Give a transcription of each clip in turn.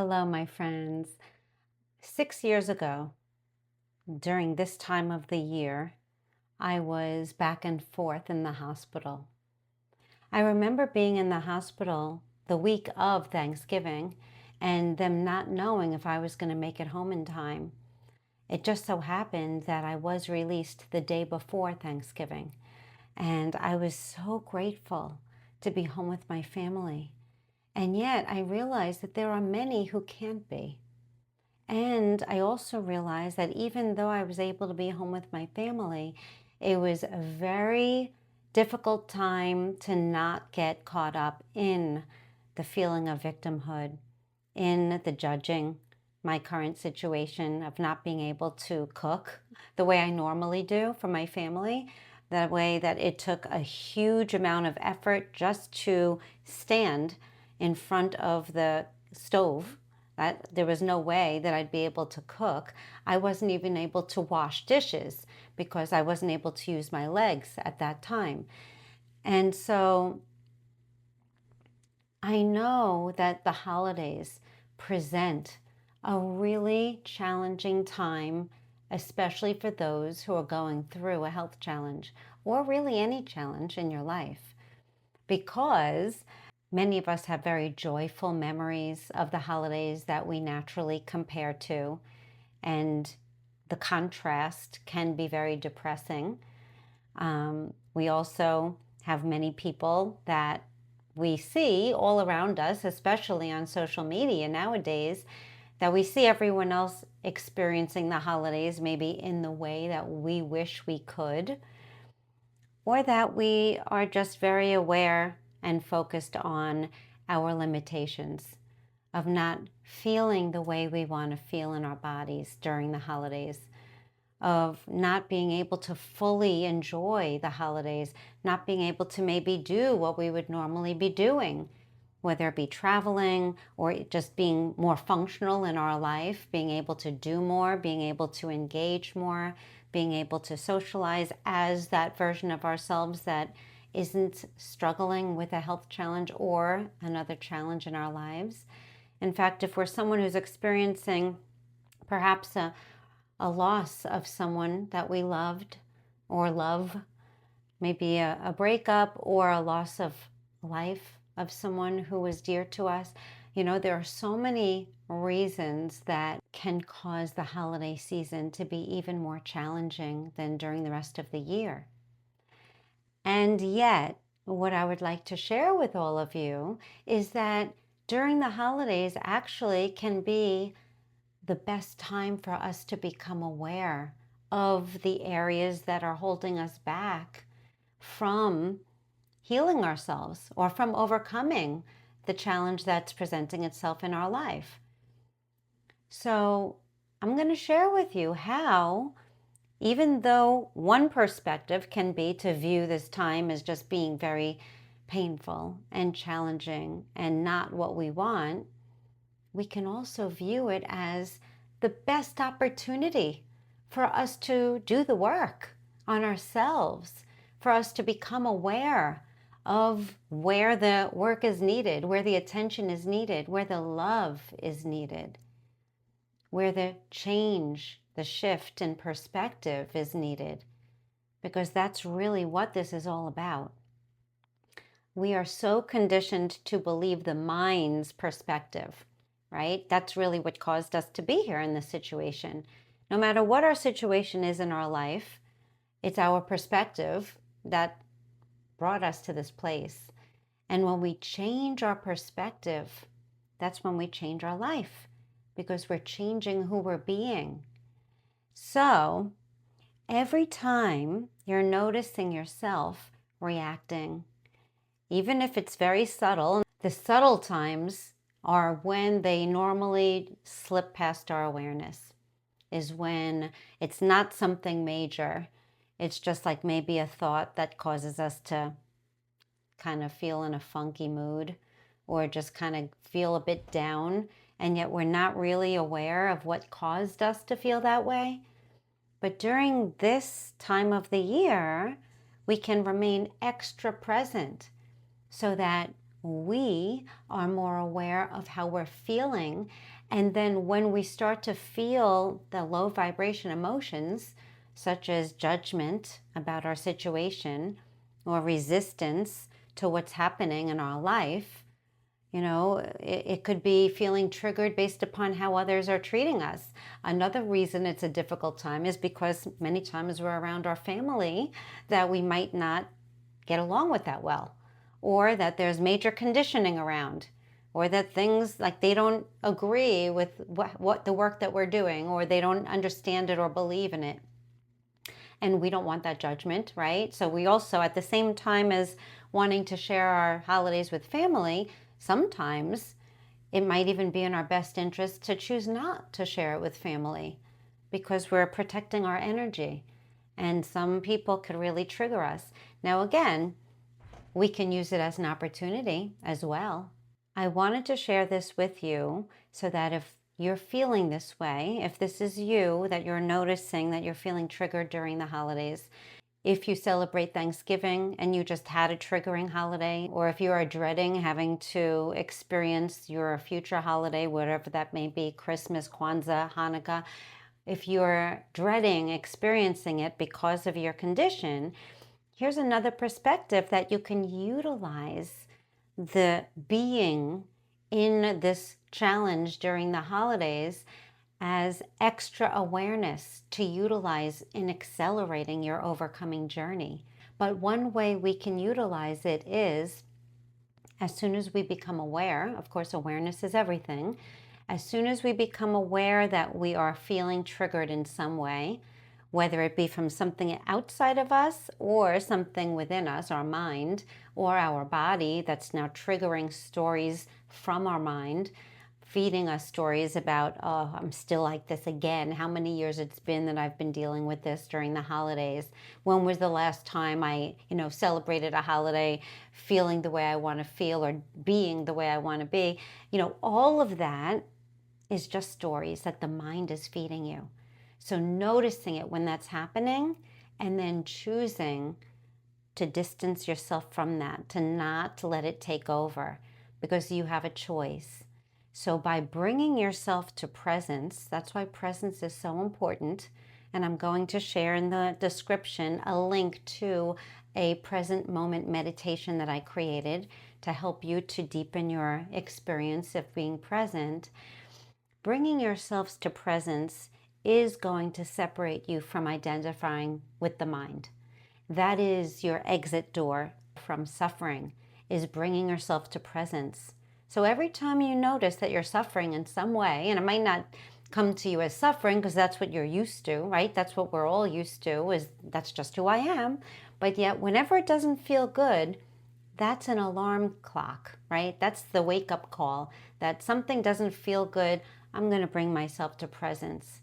Hello, my friends. 6 years ago, during this time of the year, I was back and forth in the hospital. I remember being in the hospital the week of Thanksgiving and them not knowing if I was going to make it home in time. It just so happened that I was released the day before Thanksgiving, and I was so grateful to be home with my family. And yet I realized that there are many who can't be. And I also realized that even though I was able to be home with my family, it was a very difficult time to not get caught up in the feeling of victimhood, in the judging my current situation of not being able to cook the way I normally do for my family, the way that it took a huge amount of effort just to stand in front of the stove. That there was no way that I'd be able to cook. I wasn't even able to wash dishes because I wasn't able to use my legs at that time. And so I know that the holidays present a really challenging time, especially for those who are going through a health challenge or really any challenge in your life, because many of us have very joyful memories of the holidays that we naturally compare to, and the contrast can be very depressing. We also have many people that we see all around us, especially on social media nowadays, that we see everyone else experiencing the holidays maybe in the way that we wish we could, or that we are just very aware and focused on our limitations of not feeling the way we want to feel in our bodies during the holidays, of not being able to fully enjoy the holidays, not being able to maybe do what we would normally be doing, whether it be traveling or just being more functional in our life, being able to do more, being able to engage more, being able to socialize as that version of ourselves that isn't struggling with a health challenge or another challenge in our lives. In fact, if we're someone who's experiencing perhaps a loss of someone that we loved or love, maybe a breakup or a loss of life of someone who was dear to us, there are so many reasons that can cause the holiday season to be even more challenging than during the rest of the year. And yet, what I would like to share with all of you is that during the holidays actually can be the best time for us to become aware of the areas that are holding us back from healing ourselves or from overcoming the challenge that's presenting itself in our life. So I'm going to share with you how, even though one perspective can be to view this time as just being very painful and challenging and not what we want, we can also view it as the best opportunity for us to do the work on ourselves, for us to become aware of where the work is needed, where the attention is needed, where the love is needed, where the change, the shift in perspective is needed, because that's really what this is all about. We are so conditioned to believe the mind's perspective, right? That's really what caused us to be here in this situation. No matter what our situation is in our life, it's our perspective that brought us to this place. And when we change our perspective, that's when we change our life, because we're changing who we're being. So every time you're noticing yourself reacting, even if it's very subtle, the subtle times are when they normally slip past our awareness, is when it's not something major. It's just like maybe a thought that causes us to kind of feel in a funky mood or just kind of feel a bit down, and yet we're not really aware of what caused us to feel that way. But during this time of the year, we can remain extra present so that we are more aware of how we're feeling. And then when we start to feel the low vibration emotions, such as judgment about our situation or resistance to what's happening in our life, it could be feeling triggered based upon how others are treating us. Another reason it's a difficult time is because many times we're around our family that we might not get along with that well, or that there's major conditioning around, or that things like they don't agree with what the work that we're doing, or they don't understand it or believe in it. And we don't want that judgment, right? So we also, at the same time as wanting to share our holidays with family, sometimes it might even be in our best interest to choose not to share it with family because we're protecting our energy. And some people could really trigger us. Now, again, we can use it as an opportunity as well. I wanted to share this with you so that if you're feeling this way, if this is you, that you're noticing that you're feeling triggered during the holidays, if you celebrate Thanksgiving and you just had a triggering holiday, or if you are dreading having to experience your future holiday, whatever that may be, Christmas, Kwanzaa, Hanukkah, if you're dreading experiencing it because of your condition, here's another perspective that you can utilize the being in this challenge during the holidays as extra awareness to utilize in accelerating your overcoming journey. But one way we can utilize it is, as soon as we become aware, of course, awareness is everything. As soon as we become aware that we are feeling triggered in some way, whether it be from something outside of us or something within us, our mind or our body that's now triggering stories from our mind, feeding us stories about, oh, I'm still like this again. How many years it's been that I've been dealing with this during the holidays? When was the last time I, celebrated a holiday feeling the way I want to feel or being the way I want to be? All of that is just stories that the mind is feeding you. So noticing it when that's happening and then choosing to distance yourself from that, to not let it take over, because you have a choice. So by bringing yourself to presence, that's why presence is so important. And I'm going to share in the description a link to a present moment meditation that I created to help you to deepen your experience of being present. Bringing yourselves to presence is going to separate you from identifying with the mind. That is your exit door from suffering, is bringing yourself to presence. So every time you notice that you're suffering in some way, and it might not come to you as suffering because that's what you're used to, right? That's what we're all used to, is that's just who I am. But yet whenever it doesn't feel good, that's an alarm clock, right? That's the wake-up call that something doesn't feel good. I'm going to bring myself to presence.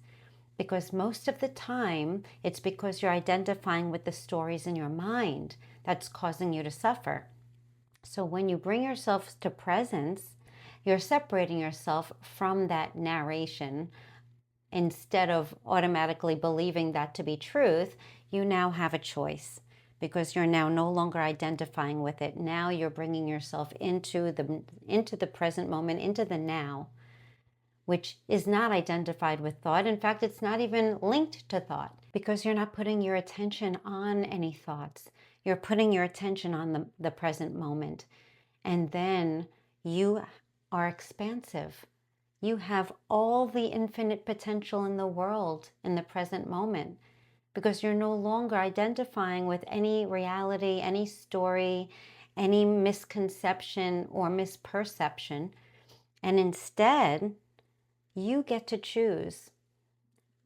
Because most of the time, it's because you're identifying with the stories in your mind that's causing you to suffer. So when you bring yourself to presence, you're separating yourself from that narration. Instead of automatically believing that to be truth, you now have a choice because you're now no longer identifying with it. Now you're bringing yourself into the present moment, into the now, which is not identified with thought. In fact, it's not even linked to thought because you're not putting your attention on any thoughts. You're putting your attention on the present moment. And then you are expansive. You have all the infinite potential in the world in the present moment because you're no longer identifying with any reality, any story, any misconception or misperception. And instead, you get to choose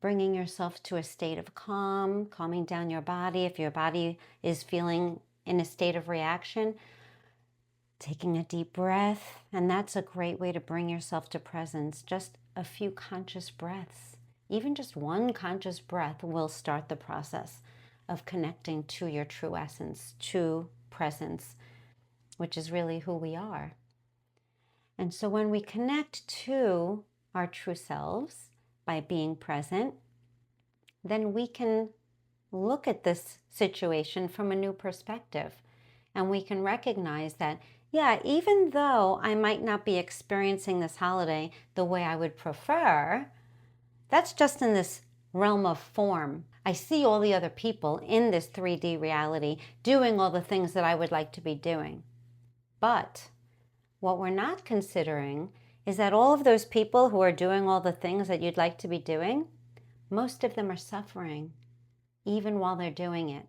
bringing yourself to a state of calm, calming down your body. If your body is feeling in a state of reaction, taking a deep breath. And that's a great way to bring yourself to presence. Just a few conscious breaths. Even just one conscious breath will start the process of connecting to your true essence, to presence, which is really who we are. And so when we connect to our true selves by being present, then we can look at this situation from a new perspective. And we can recognize that Yeah, even though I might not be experiencing this holiday the way I would prefer, that's just in this realm of form. I see all the other people in this 3D reality doing all the things that I would like to be doing. But what we're not considering is that all of those people who are doing all the things that you'd like to be doing, most of them are suffering, even while they're doing it.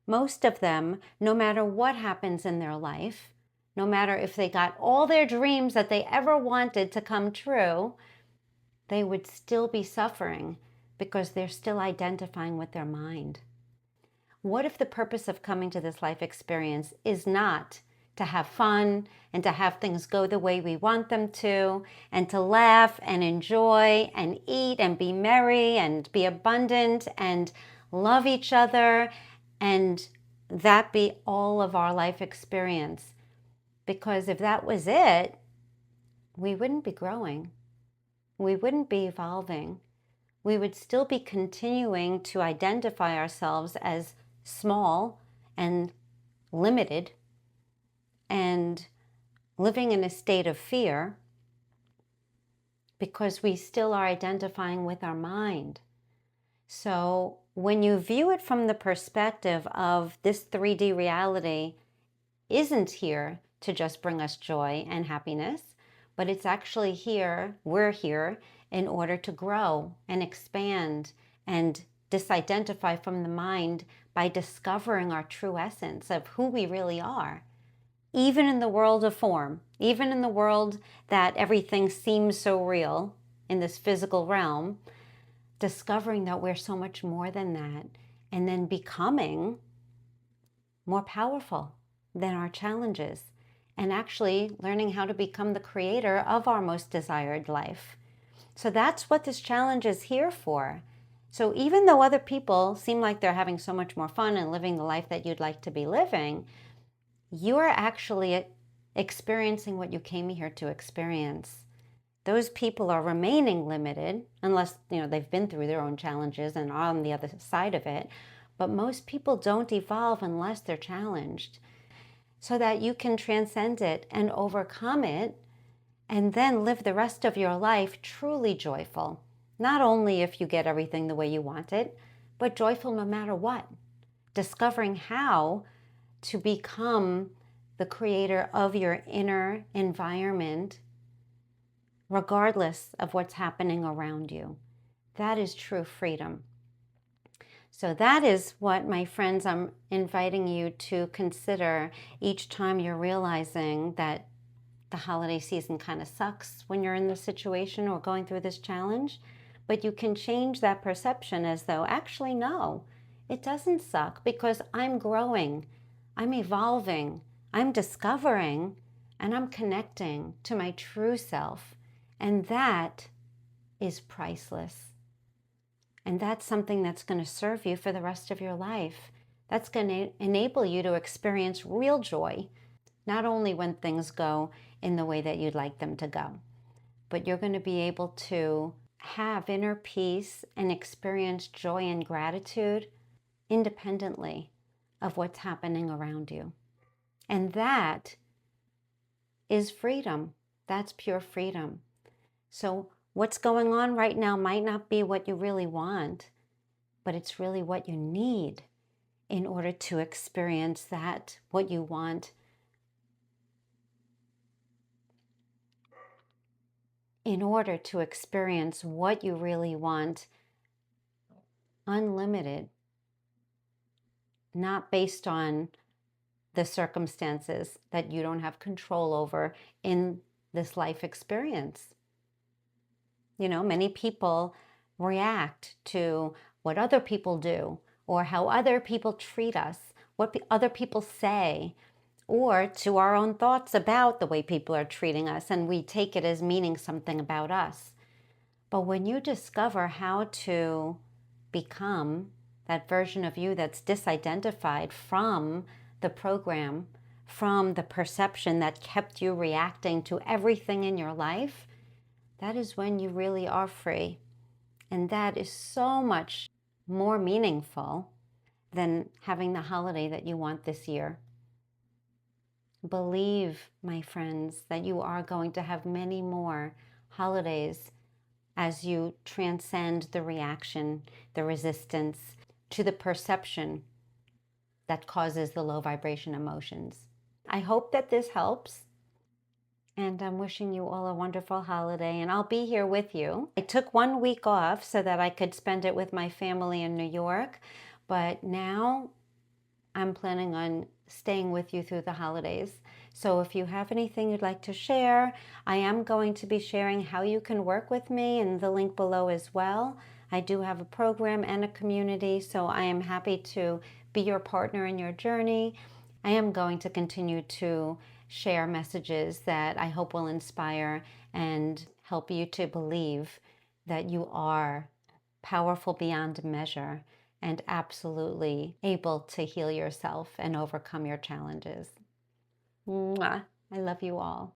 Most of them, no matter what happens in their life, no matter if they got all their dreams that they ever wanted to come true, they would still be suffering because they're still identifying with their mind. What if the purpose of coming to this life experience is not to have fun and to have things go the way we want them to, and to laugh and enjoy and eat and be merry and be abundant and love each other, and that be all of our life experience? Because if that was it, we wouldn't be growing. We wouldn't be evolving. We would still be continuing to identify ourselves as small and limited and living in a state of fear because we still are identifying with our mind. So when you view it from the perspective of this 3D reality isn't here to just bring us joy and happiness, but it's actually here, we're here in order to grow and expand and disidentify from the mind by discovering our true essence of who we really are. Even in the world of form, even in the world that everything seems so real in this physical realm, discovering that we're so much more than that, and then becoming more powerful than our challenges, and actually learning how to become the creator of our most desired life. So that's what this challenge is here for. So even though other people seem like they're having so much more fun and living the life that you'd like to be living, you're actually experiencing what you came here to experience. Those people are remaining limited unless, they've been through their own challenges and are on the other side of it. But most people don't evolve unless they're challenged, so that you can transcend it and overcome it and then live the rest of your life truly joyful. Not only if you get everything the way you want it, but joyful no matter what. Discovering how to become the creator of your inner environment, regardless of what's happening around you. That is true freedom. So that is what, my friends, I'm inviting you to consider each time you're realizing that the holiday season kind of sucks when you're in this situation or going through this challenge. But you can change that perception as though, actually, no, it doesn't suck because I'm growing, I'm evolving, I'm discovering, and I'm connecting to my true self. And that is priceless. And that's something that's going to serve you for the rest of your life. That's going to enable you to experience real joy, not only when things go in the way that you'd like them to go, but you're going to be able to have inner peace and experience joy and gratitude independently of what's happening around you. And that is freedom. That's pure freedom. So what's going on right now might not be what you really want, but it's really what you need in order to experience that, what you want. In order to experience what you really want, unlimited, not based on the circumstances that you don't have control over in this life experience. Many people react to what other people do or how other people treat us, what other people say, or to our own thoughts about the way people are treating us, and we take it as meaning something about us. But when you discover how to become that version of you that's disidentified from the program, from the perception that kept you reacting to everything in your life, that is when you really are free. And that is so much more meaningful than having the holiday that you want this year. Believe, my friends, that you are going to have many more holidays as you transcend the reaction, the resistance to the perception that causes the low vibration emotions. I hope that this helps. And I'm wishing you all a wonderful holiday, and I'll be here with you. I took 1 week off so that I could spend it with my family in New York, but now I'm planning on staying with you through the holidays. So if you have anything you'd like to share, I am going to be sharing how you can work with me in the link below as well. I do have a program and a community, so I am happy to be your partner in your journey. I am going to continue to share messages that I hope will inspire and help you to believe that you are powerful beyond measure and absolutely able to heal yourself and overcome your challenges. Mwah. I love you all.